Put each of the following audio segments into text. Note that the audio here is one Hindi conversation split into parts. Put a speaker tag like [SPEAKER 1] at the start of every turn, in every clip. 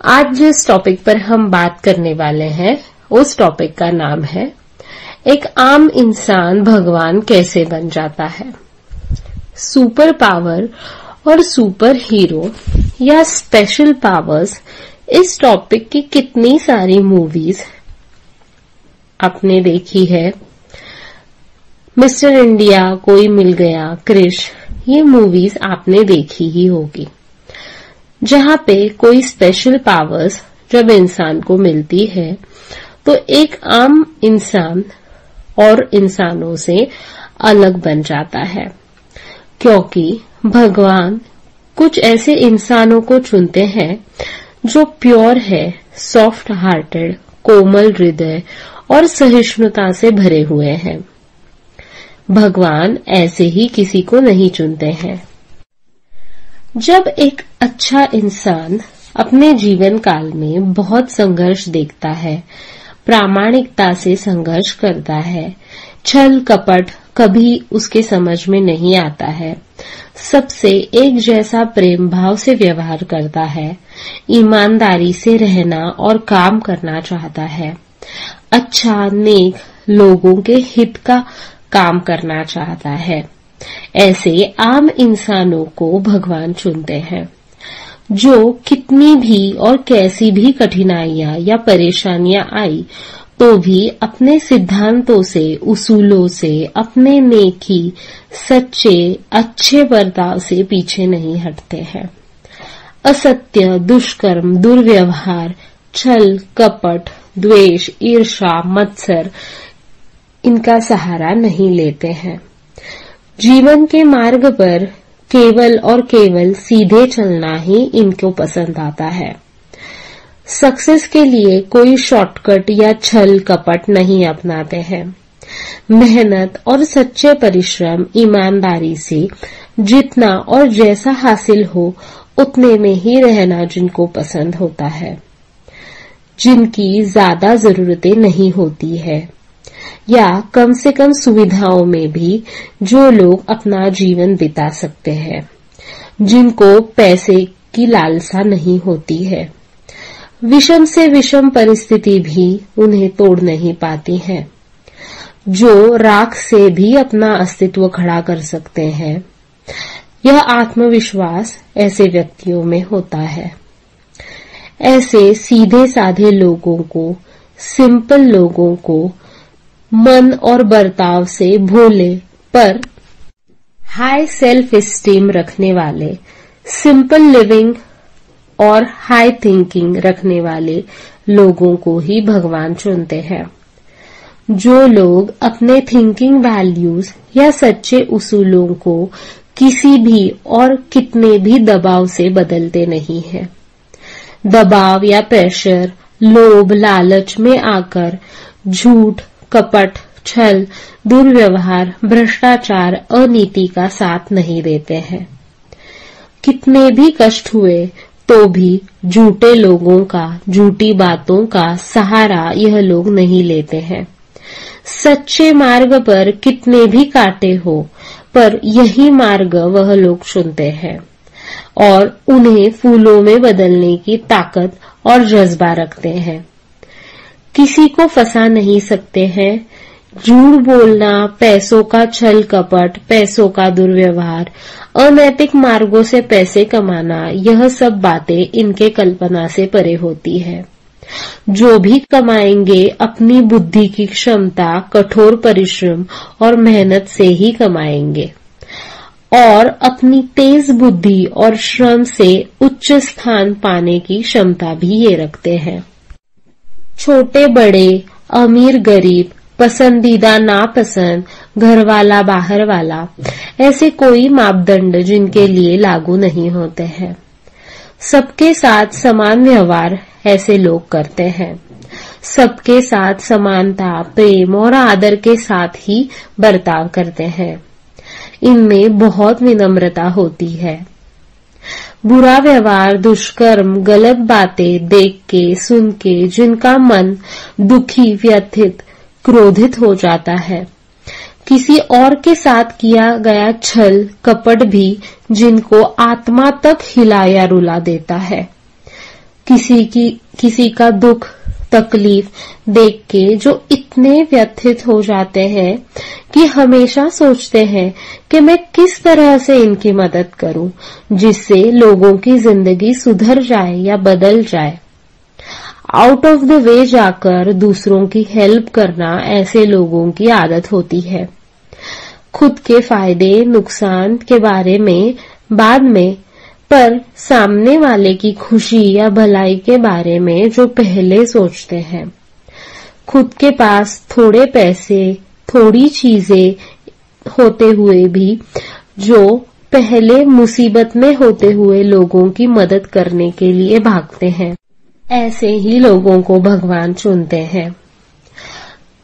[SPEAKER 1] आज जिस टॉपिक पर हम बात करने वाले हैं उस टॉपिक का नाम है एक आम इंसान भगवान कैसे बन जाता है। सुपर पावर और सुपर हीरो या स्पेशल पावर्स, इस टॉपिक की कितनी सारी मूवीज आपने देखी है। मिस्टर इंडिया, कोई मिल गया, क्रिश, ये मूवीज आपने देखी ही होगी, जहां पे कोई स्पेशल पावर्स जब इंसान को मिलती है तो एक आम इंसान और इंसानों से अलग बन जाता है, क्योंकि भगवान कुछ ऐसे इंसानों को चुनते हैं जो प्योर है, सॉफ्ट हार्टेड, कोमल हृदय और सहिष्णुता से भरे हुए हैं। भगवान ऐसे ही किसी को नहीं चुनते हैं। जब एक अच्छा इंसान अपने जीवन काल में बहुत संघर्ष देखता है, प्रामाणिकता से संघर्ष करता है, छल कपट कभी उसके समझ में नहीं आता है, सबसे एक जैसा प्रेम भाव से व्यवहार करता है, ईमानदारी से रहना और काम करना चाहता है, अच्छा नेक लोगों के हित का काम करना चाहता है, ऐसे आम इंसानों को भगवान चुनते हैं, जो कितनी भी और कैसी भी कठिनाइयां या परेशानियां आई तो भी अपने सिद्धांतों से, उसूलों से, अपने नेकी, सच्चे, अच्छे बर्ताव से पीछे नहीं हटते हैं। असत्य, दुष्कर्म, दुर्व्यवहार, छल कपट, द्वेष, ईर्ष्या, मत्सर, इनका सहारा नहीं लेते हैं। जीवन के मार्ग पर केवल और केवल सीधे चलना ही इनको पसंद आता है। सक्सेस के लिए कोई शॉर्टकट या छल कपट नहीं अपनाते हैं। मेहनत और सच्चे परिश्रम, ईमानदारी से जितना और जैसा हासिल हो उतने में ही रहना जिनको पसंद होता है। जिनकी ज्यादा जरूरतें नहीं होती है या कम से कम सुविधाओं में भी जो लोग अपना जीवन बिता सकते हैं, जिनको पैसे की लालसा नहीं होती है, विषम से विषम परिस्थिति भी उन्हें तोड़ नहीं पाती है, जो राख से भी अपना अस्तित्व खड़ा कर सकते हैं। यह आत्मविश्वास ऐसे व्यक्तियों में होता है। ऐसे सीधे साधे लोगों को, सिंपल लोगों को मन और बर्ताव से भोले पर हाई सेल्फ एस्टीम रखने वाले, सिंपल लिविंग और हाई थिंकिंग रखने वाले लोगों को ही भगवान चुनते हैं। जो लोग अपने थिंकिंग वैल्यूज या सच्चे उसूलों को किसी भी और कितने भी दबाव से बदलते नहीं हैं। दबाव या प्रेशर, लोभ लालच में आकर झूठ, कपट, छल, दुर्व्यवहार, भ्रष्टाचार, अनीति का साथ नहीं देते हैं। कितने भी कष्ट हुए तो भी झूठे लोगों का, झूठी बातों का सहारा यह लोग नहीं लेते हैं। सच्चे मार्ग पर कितने भी कांटे हो पर यही मार्ग वह लोग चुनते हैं और उन्हें फूलों में बदलने की ताकत और जज्बा रखते हैं। किसी को फंसा नहीं सकते हैं। झूठ बोलना, पैसों का छल कपट, पैसों का दुर्व्यवहार, अनैतिक मार्गों से पैसे कमाना, यह सब बातें इनके कल्पना से परे होती है। जो भी कमाएंगे अपनी बुद्धि की क्षमता, कठोर परिश्रम और मेहनत से ही कमाएंगे और अपनी तेज बुद्धि और श्रम से उच्च स्थान पाने की क्षमता भी ये रखते हैं। छोटे बड़े, अमीर गरीब, पसंदीदा नापसंद, घर वाला बाहर वाला, ऐसे कोई मापदंड जिनके लिए लागू नहीं होते हैं। सबके साथ समान व्यवहार ऐसे लोग करते हैं। सबके साथ समानता, प्रेम और आदर के साथ ही बर्ताव करते हैं। इनमें बहुत विनम्रता होती है। बुरा व्यवहार, दुष्कर्म, गलत बातें देख के, सुन के जिनका मन दुखी, व्यथित, क्रोधित हो जाता है, किसी और के साथ किया गया छल कपट भी जिनको आत्मा तक हिला या रुला देता है, किसी का दुख तकलीफ देख के जो इतने व्यथित हो जाते हैं कि हमेशा सोचते हैं कि मैं किस तरह से इनकी मदद करूं जिससे लोगों की जिंदगी सुधर जाए या बदल जाए। आउट ऑफ द वे जाकर दूसरों की हेल्प करना ऐसे लोगों की आदत होती है। खुद के फायदे नुकसान के बारे में बाद में, पर सामने वाले की खुशी या भलाई के बारे में जो पहले सोचते हैं। खुद के पास थोड़े पैसे थोड़ी चीजें होते हुए भी जो पहले मुसीबत में होते हुए लोगों की मदद करने के लिए भागते हैं, ऐसे ही लोगों को भगवान चुनते हैं।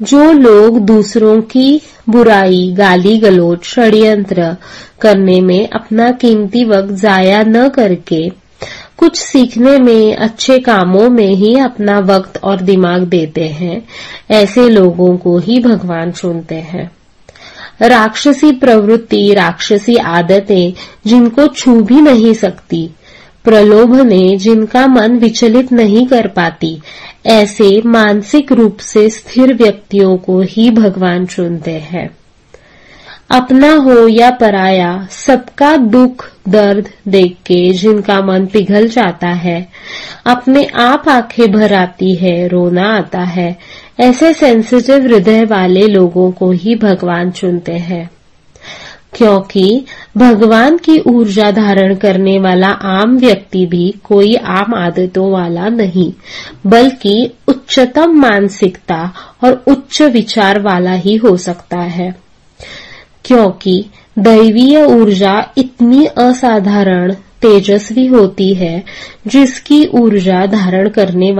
[SPEAKER 1] जो लोग दूसरों की बुराई गाली गलौज षड्यंत्र करने में अपना कीमती वक्त जाया न करके कुछ सीखने में अच्छे कामों में ही अपना वक्त और दिमाग देते हैं, ऐसे लोगों को ही भगवान चुनते हैं। राक्षसी प्रवृत्ति राक्षसी आदतें जिनको छू भी नहीं सकती, प्रलोभने जिनका मन विचलित नहीं कर पाती, ऐसे मानसिक रूप से स्थिर व्यक्तियों को ही भगवान चुनते हैं। अपना हो या पराया सबका दुख दर्द देख के जिनका मन पिघल जाता है, अपने आप आंखें भर आती है, रोना आता है, ऐसे सेंसिटिव हृदय वाले लोगों को ही भगवान चुनते हैं। क्योंकि भगवान की ऊर्जा धारण करने वाला आम व्यक्ति भी कोई आम आदतों वाला नहीं, बल्कि उच्चतम मानसिकता और उच्च विचार वाला ही हो सकता है। क्योंकि दैवीय ऊर्जा इतनी असाधारण तेजस्वी होती है, जिसकी ऊर्जा धारण करने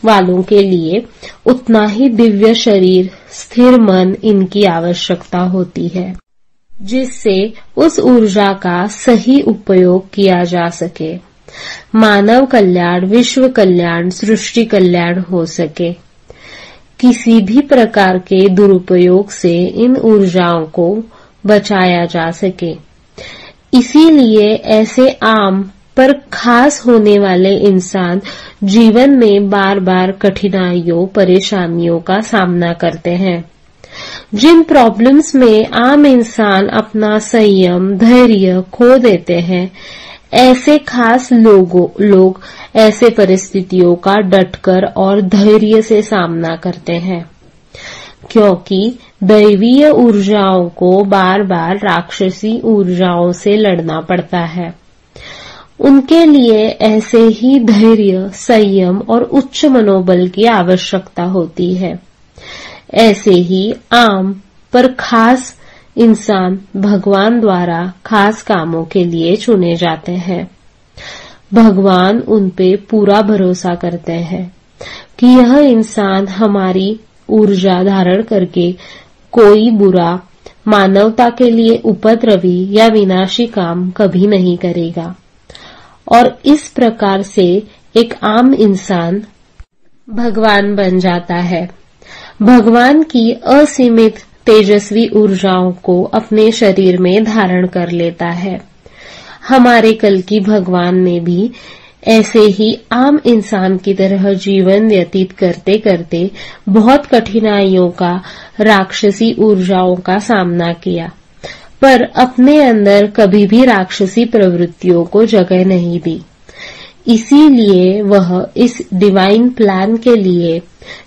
[SPEAKER 1] वालों के लिए उतना ही दिव्य शरीर स्थिर मन इनकी आवश्यकता होती है, जिससे उस ऊर्जा का सही उपयोग किया जा सके, मानव कल्याण विश्व कल्याण सृष्टि कल्याण हो सके। किसी भी प्रकार के दुरुपयोग से इन ऊर्जाओं को बचाया जा सके। इसीलिए ऐसे आम पर खास होने वाले इंसान जीवन में बार बार कठिनाइयों परेशानियों का सामना करते हैं। जिन प्रॉब्लम्स में आम इंसान अपना संयम धैर्य खो देते हैं, ऐसे खास लोग ऐसे परिस्थितियों का डटकर और धैर्य से सामना करते हैं। क्योंकि दैवीय ऊर्जाओं को बार बार राक्षसी ऊर्जाओं से लड़ना पड़ता है, उनके लिए ऐसे ही धैर्य संयम और उच्च मनोबल की आवश्यकता होती है। ऐसे ही आम पर खास इंसान भगवान द्वारा खास कामों के लिए चुने जाते हैं। भगवान उन पे पूरा भरोसा करते हैं कि यह इंसान हमारी ऊर्जा धारण करके कोई बुरा मानवता के लिए उपद्रवी या विनाशी काम कभी नहीं करेगा, और इस प्रकार से एक आम इंसान भगवान बन जाता है। भगवान की असीमित तेजस्वी ऊर्जाओं को अपने शरीर में धारण कर लेता है। हमारे कल की भगवान ने भी ऐसे ही आम इंसान की तरह जीवन व्यतीत करते करते बहुत कठिनाइयों का राक्षसी ऊर्जाओं का सामना किया, पर अपने अंदर कभी भी राक्षसी प्रवृत्तियों को जगह नहीं दी। इसीलिए वह इस डिवाइन प्लान के लिए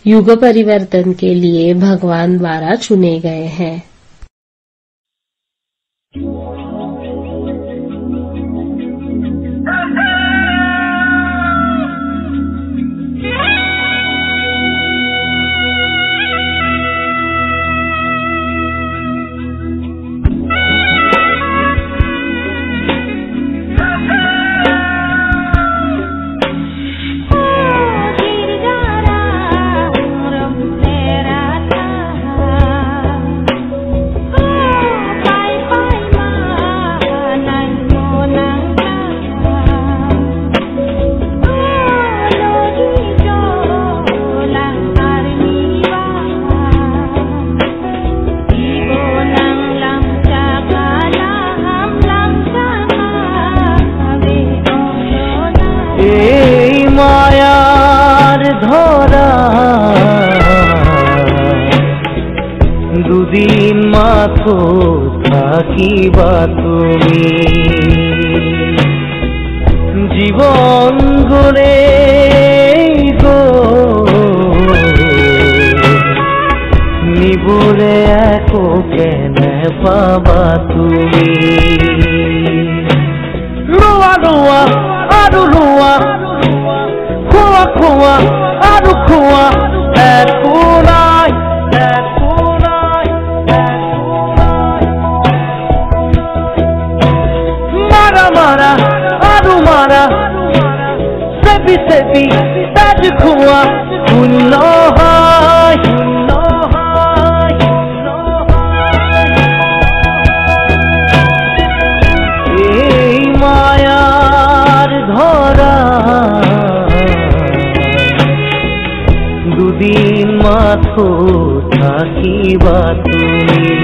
[SPEAKER 1] युग परिवर्तन के लिए भगवान द्वारा चुने गए हैं।
[SPEAKER 2] ধরা দুদিন মাত্র থাকিবা তুমি জীবন গড়ে গো নিবলে একো কেনে পাবা তুমি রোয়া রোয়া আরো রোয়া খোয়া খোয়া আরো খোয়া একো নাই মারা মারা আরো মারা সেবি সেবি তাজ খোয়া শূন্য হয় এই মায়ার ধরা দুদিন মাত্র থাকিবা তুমি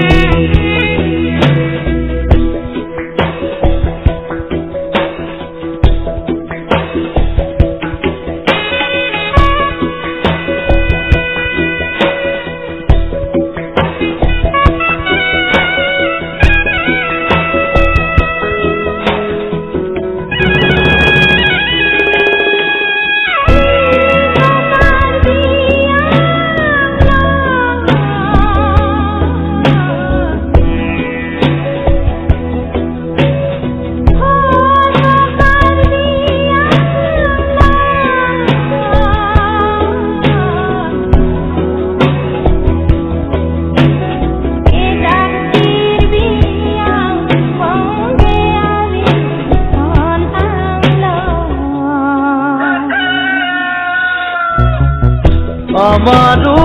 [SPEAKER 2] আমারও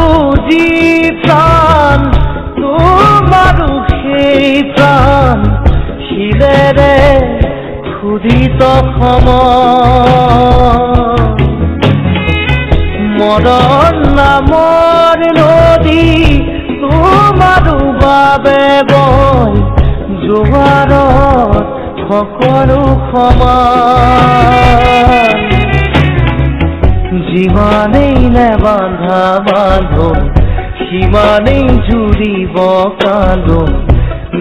[SPEAKER 2] জি প্রাণ তোমারও সেই প্রাণ শিলেরে ক্ষুধিত মরণ নামৰ নদী তোমাৰো বাবে বয় জোৱাৰত সকলো সমান যিমানেই নেবান্ধা বান্ধোন সিমানেই জুৰিব কান্দোন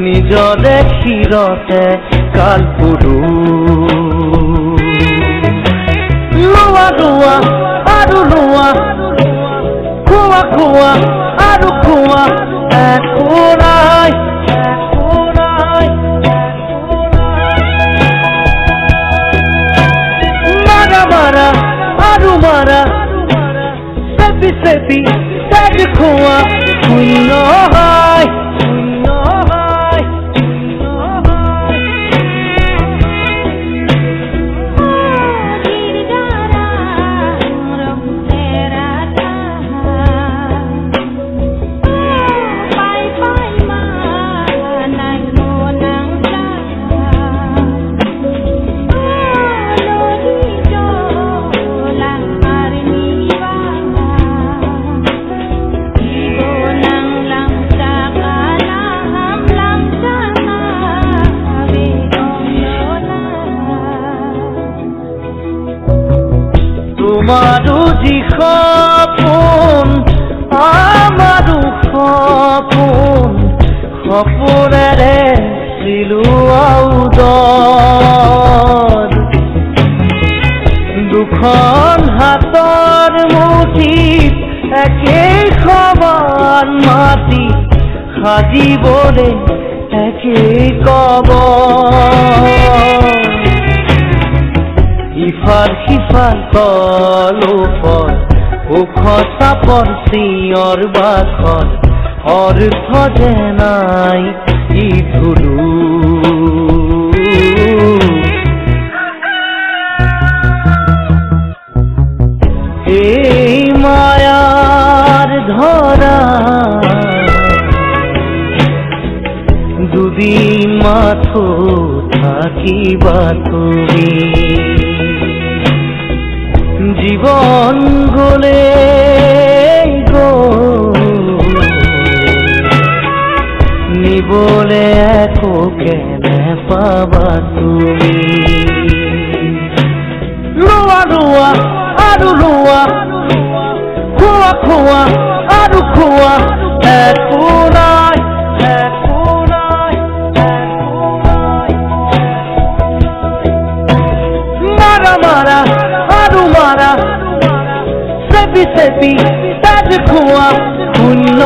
[SPEAKER 2] নিজৰে শিৰতে কালপুৰু লোৱা লোৱা আৰু লোৱা খোৱা খোৱা আৰু খোৱা একো নাই মাৰা মাৰা আৰু মাৰা সেবি সেবি তাজ খোৱা শূন্য হয় তোমাৰো যি সপোন আমাৰো সপোন সপোনেৰে চিলোৱা উদৰ দুখন হাতৰ মুঠিত একেই সমান মাটি সাজিবলৈ একেই কবৰ ইফাল সিফাল তলোপৰ ওখ চাপৰ চিঞৰ বাখৰ অৰ্থ যে নাই ই ধুলু এই মায়াৰ ধৰা দুদিন মাথো থাকিবা তুমি জীবন গলে গো নিবলে একো কেনে পাবা তুমি রোয়া রোয়া আরো রোয়া খোৱা খোৱা আৰু খোৱা একো নাই একো নাই মাৰা মাৰা আৰু মাৰা চেপি চেপি তাজ খোৱা শূন্য